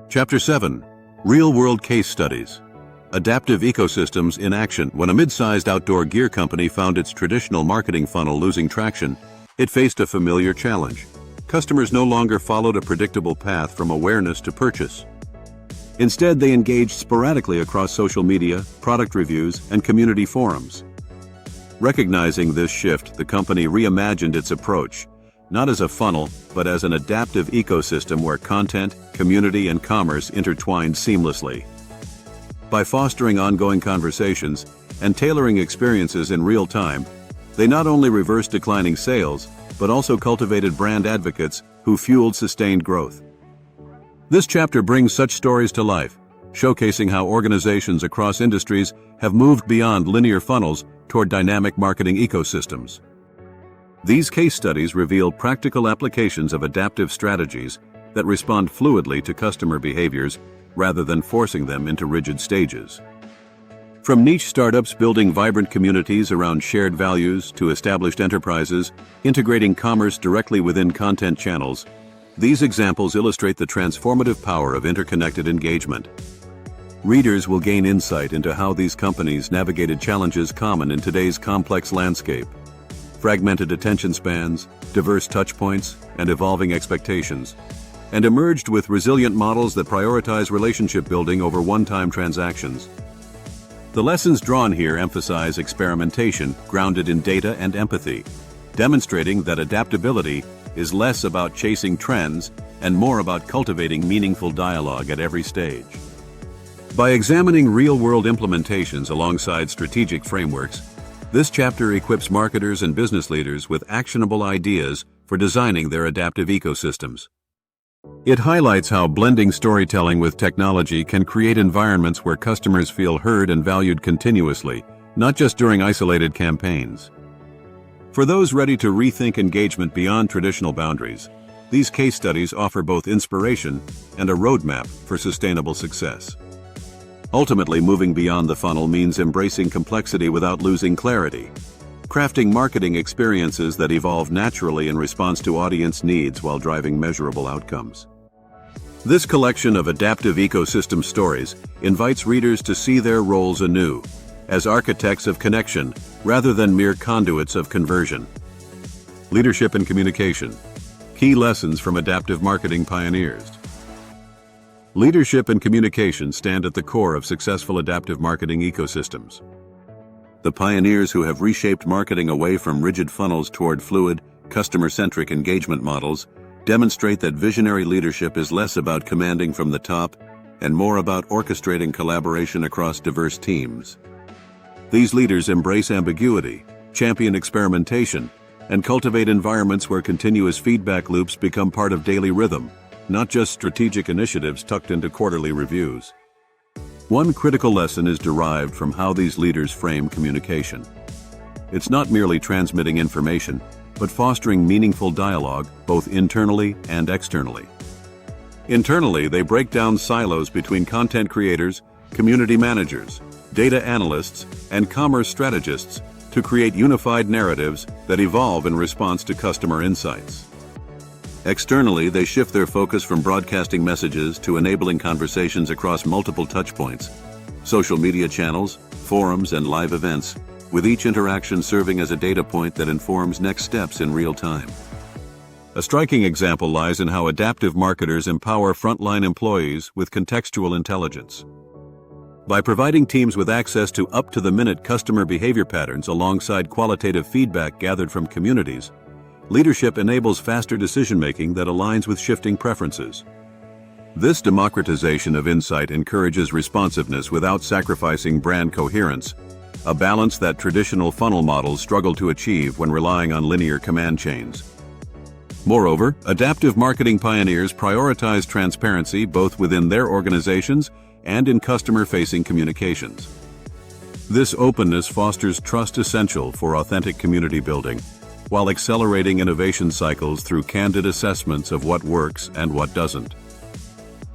Chapter 7. Real-World Case Studies. Adaptive Ecosystems in Action. When a mid-sized outdoor gear company found its traditional marketing funnel losing traction, it faced a familiar challenge. Customers no longer followed a predictable path from awareness to purchase. Instead, they engaged sporadically across social media, product reviews, and community forums. Recognizing this shift, the company reimagined its approach, not as a funnel, but as an adaptive ecosystem where content, community, and commerce intertwined seamlessly. By fostering ongoing conversations and tailoring experiences in real time, they not only reversed declining sales, but also cultivated brand advocates who fueled sustained growth. This chapter brings such stories to life, showcasing how organizations across industries have moved beyond linear funnels toward dynamic marketing ecosystems. These case studies reveal practical applications of adaptive strategies that respond fluidly to customer behaviors rather than forcing them into rigid stages. From niche startups building vibrant communities around shared values to established enterprises integrating commerce directly within content channels, these examples illustrate the transformative power of interconnected engagement. Readers will gain insight into how these companies navigated challenges common in today's complex landscape. Fragmented attention spans, diverse touchpoints, and evolving expectations, and emerged with resilient models that prioritize relationship building over one-time transactions. The lessons drawn here emphasize experimentation grounded in data and empathy, demonstrating that adaptability is less about chasing trends and more about cultivating meaningful dialogue at every stage. By examining real-world implementations alongside strategic frameworks, this chapter equips marketers and business leaders with actionable ideas for designing their adaptive ecosystems. It highlights how blending storytelling with technology can create environments where customers feel heard and valued continuously, not just during isolated campaigns. For those ready to rethink engagement beyond traditional boundaries, these case studies offer both inspiration and a roadmap for sustainable success. Ultimately, moving beyond the funnel means embracing complexity without losing clarity, crafting marketing experiences that evolve naturally in response to audience needs while driving measurable outcomes. This collection of adaptive ecosystem stories invites readers to see their roles anew, as architects of connection rather than mere conduits of conversion. Leadership and communication. Key lessons from adaptive marketing pioneers. Leadership and communication stand at the core of successful adaptive marketing ecosystems. The pioneers who have reshaped marketing away from rigid funnels toward fluid, customer-centric engagement models demonstrate that visionary leadership is less about commanding from the top and more about orchestrating collaboration across diverse teams. These leaders embrace ambiguity, champion experimentation, and cultivate environments where continuous feedback loops become part of daily rhythm, not just strategic initiatives tucked into quarterly reviews. One critical lesson is derived from how these leaders frame communication. It's not merely transmitting information, but fostering meaningful dialogue both internally and externally. Internally, they break down silos between content creators, community managers, data analysts, and commerce strategists to create unified narratives that evolve in response to customer insights. Externally, they shift their focus from broadcasting messages to enabling conversations across multiple touchpoints, social media channels, forums, and live events, with each interaction serving as a data point that informs next steps in real time. A striking example lies in how adaptive marketers empower frontline employees with contextual intelligence. By providing teams with access to up-to-the-minute customer behavior patterns alongside qualitative feedback gathered from communities, leadership enables faster decision-making that aligns with shifting preferences. This democratization of insight encourages responsiveness without sacrificing brand coherence, a balance that traditional funnel models struggle to achieve when relying on linear command chains. Moreover, adaptive marketing pioneers prioritize transparency both within their organizations and in customer-facing communications. This openness fosters trust essential for authentic community building, while accelerating innovation cycles through candid assessments of what works and what doesn't.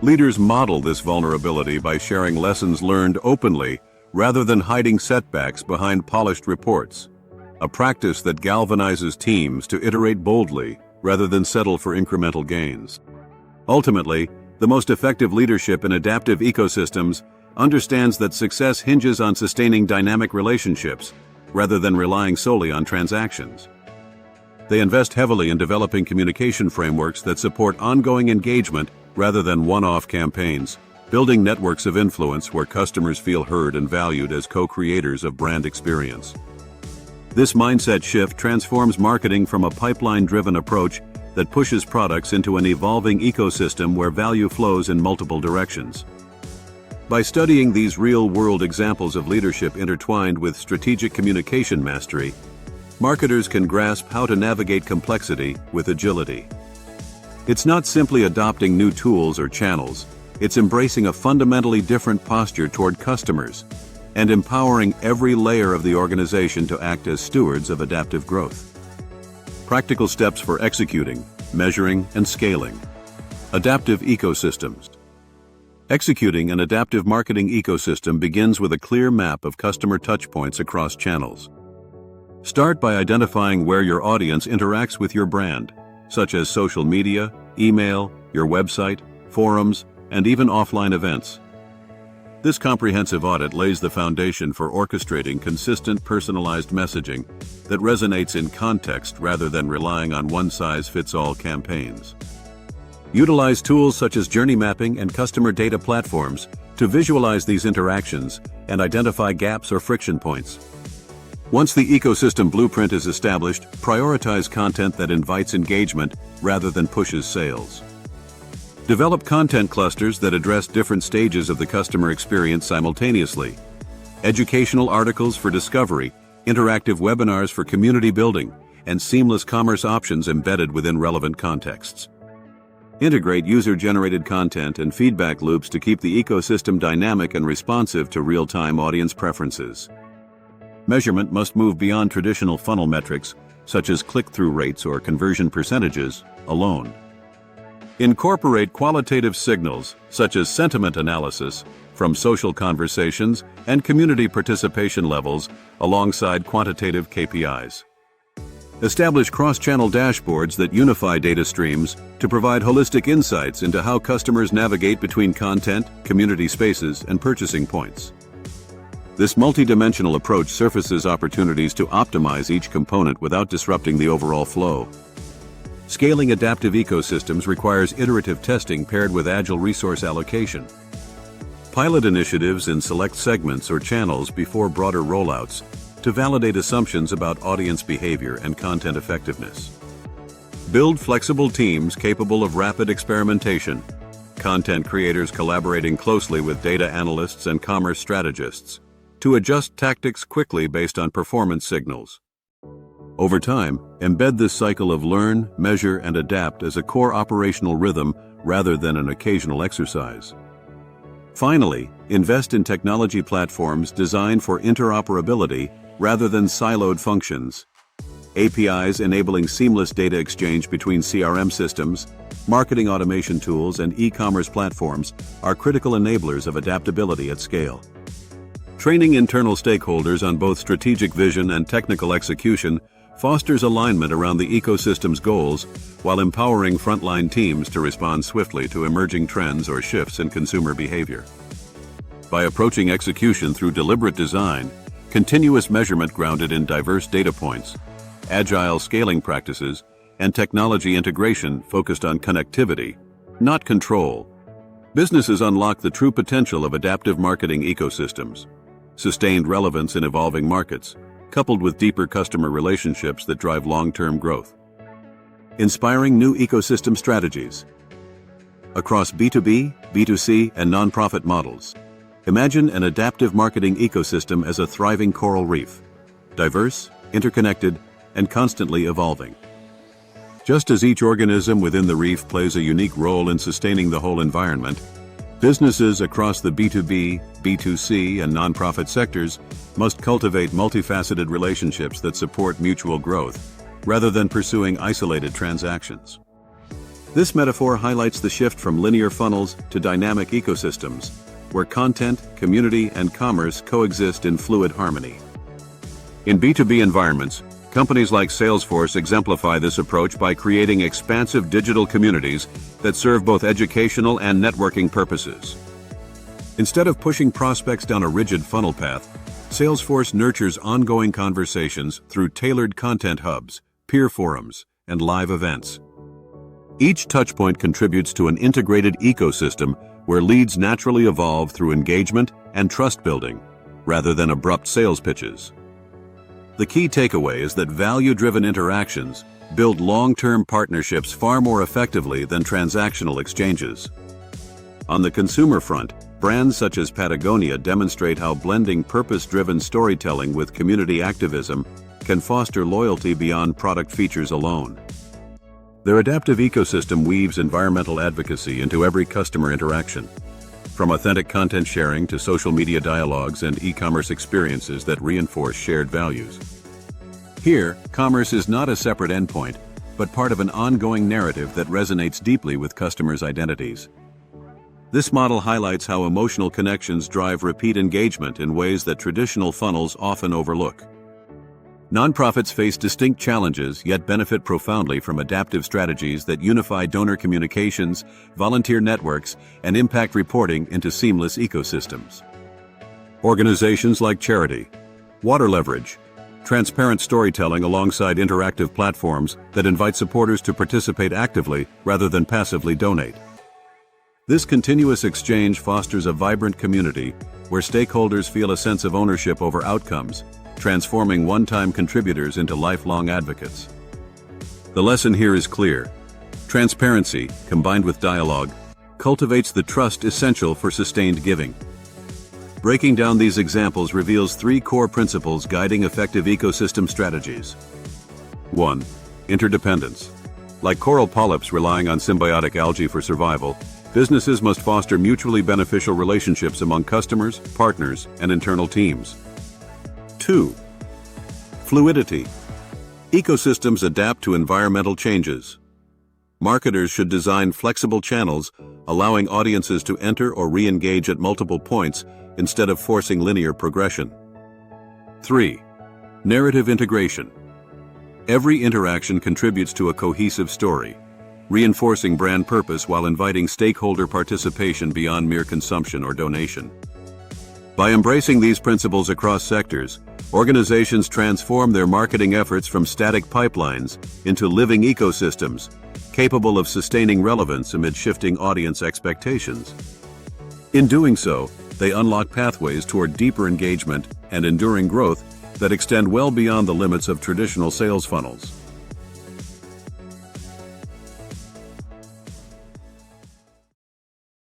Leaders model this vulnerability by sharing lessons learned openly rather than hiding setbacks behind polished reports, a practice that galvanizes teams to iterate boldly rather than settle for incremental gains. Ultimately, The most effective leadership in adaptive ecosystems understands that success hinges on sustaining dynamic relationships rather than relying solely on transactions. They invest heavily in developing communication frameworks that support ongoing engagement rather than one-off campaigns, building networks of influence where customers feel heard and valued as co-creators of brand experience. This mindset shift transforms marketing from a pipeline-driven approach that pushes products into an evolving ecosystem where value flows in multiple directions. By studying these real-world examples of leadership intertwined with strategic communication mastery, marketers can grasp how to navigate complexity with agility. It's not simply adopting new tools or channels, it's embracing a fundamentally different posture toward customers and empowering every layer of the organization to act as stewards of adaptive growth. Practical steps for executing, measuring, and scaling. Adaptive ecosystems. Executing an adaptive marketing ecosystem begins with a clear map of customer touchpoints across channels. Start by identifying where your audience interacts with your brand, such as social media, email, your website, forums, and even offline events. This comprehensive audit lays the foundation for orchestrating consistent personalized messaging that resonates in context rather than relying on one-size-fits-all campaigns. Utilize tools such as journey mapping and customer data platforms to visualize these interactions and identify gaps or friction points. Once the ecosystem blueprint is established, prioritize content that invites engagement rather than pushes sales. Develop content clusters that address different stages of the customer experience simultaneously. Educational articles for discovery, interactive webinars for community building, and seamless commerce options embedded within relevant contexts. Integrate user-generated content and feedback loops to keep the ecosystem dynamic and responsive to real-time audience preferences. Measurement must move beyond traditional funnel metrics, such as click-through rates or conversion percentages, alone. Incorporate qualitative signals, such as sentiment analysis, from social conversations and community participation levels, alongside quantitative KPIs. Establish cross-channel dashboards that unify data streams to provide holistic insights into how customers navigate between content, community spaces, and purchasing points. This multidimensional approach surfaces opportunities to optimize each component without disrupting the overall flow. Scaling adaptive ecosystems requires iterative testing paired with agile resource allocation. Pilot initiatives in select segments or channels before broader rollouts to validate assumptions about audience behavior and content effectiveness. Build flexible teams capable of rapid experimentation, content creators collaborating closely with data analysts and commerce strategists to adjust tactics quickly based on performance signals. Over time, embed this cycle of learn, measure, and adapt as a core operational rhythm rather than an occasional exercise. Finally, invest in technology platforms designed for interoperability rather than siloed functions. APIs enabling seamless data exchange between CRM systems, marketing automation tools, and e-commerce platforms are critical enablers of adaptability at scale. Training internal stakeholders on both strategic vision and technical execution fosters alignment around the ecosystem's goals while empowering frontline teams to respond swiftly to emerging trends or shifts in consumer behavior. By approaching execution through deliberate design, continuous measurement grounded in diverse data points, agile scaling practices, and technology integration focused on connectivity, not control, businesses unlock the true potential of adaptive marketing ecosystems. Sustained relevance in evolving markets, coupled with deeper customer relationships that drive long-term growth. Inspiring new ecosystem strategies. Across B2B, B2C, and nonprofit models, imagine an adaptive marketing ecosystem as a thriving coral reef, diverse, interconnected, and constantly evolving. Just as each organism within the reef plays a unique role in sustaining the whole environment, businesses across the B2B, B2C, and nonprofit sectors must cultivate multifaceted relationships that support mutual growth, rather than pursuing isolated transactions. This metaphor highlights the shift from linear funnels to dynamic ecosystems, where content, community, and commerce coexist in fluid harmony. In B2B environments, Companies like Salesforce exemplify this approach by creating expansive digital communities that serve both educational and networking purposes. Instead of pushing prospects down a rigid funnel path, Salesforce nurtures ongoing conversations through tailored content hubs, peer forums, and live events. Each touchpoint contributes to an integrated ecosystem where leads naturally evolve through engagement and trust building, rather than abrupt sales pitches. The key takeaway is that value-driven interactions build long-term partnerships far more effectively than transactional exchanges. On the consumer front, brands such as Patagonia demonstrate how blending purpose-driven storytelling with community activism can foster loyalty beyond product features alone. Their adaptive ecosystem weaves environmental advocacy into every customer interaction, from authentic content sharing to social media dialogues and e-commerce experiences that reinforce shared values. Here, commerce is not a separate endpoint, but part of an ongoing narrative that resonates deeply with customers' identities. This model highlights how emotional connections drive repeat engagement in ways that traditional funnels often overlook. Nonprofits face distinct challenges, yet benefit profoundly from adaptive strategies that unify donor communications, volunteer networks, and impact reporting into seamless ecosystems. Organizations like charity, water leverage, transparent storytelling alongside interactive platforms that invite supporters to participate actively rather than passively donate. This continuous exchange fosters a vibrant community where stakeholders feel a sense of ownership over outcomes, transforming one-time contributors into lifelong advocates. The lesson here is clear. Transparency, combined with dialogue, cultivates the trust essential for sustained giving. Breaking down these examples reveals three core principles guiding effective ecosystem strategies. 1. Interdependence. Like coral polyps relying on symbiotic algae for survival, businesses must foster mutually beneficial relationships among customers, partners, and internal teams. 2. Fluidity. Ecosystems adapt to environmental changes. Marketers should design flexible channels, allowing audiences to enter or re-engage at multiple points instead of forcing linear progression. 3. Narrative integration. Every interaction contributes to a cohesive story, reinforcing brand purpose while inviting stakeholder participation beyond mere consumption or donation. By embracing these principles across sectors, organizations transform their marketing efforts from static pipelines into living ecosystems, capable of sustaining relevance amid shifting audience expectations. In doing so, they unlock pathways toward deeper engagement and enduring growth that extend well beyond the limits of traditional sales funnels.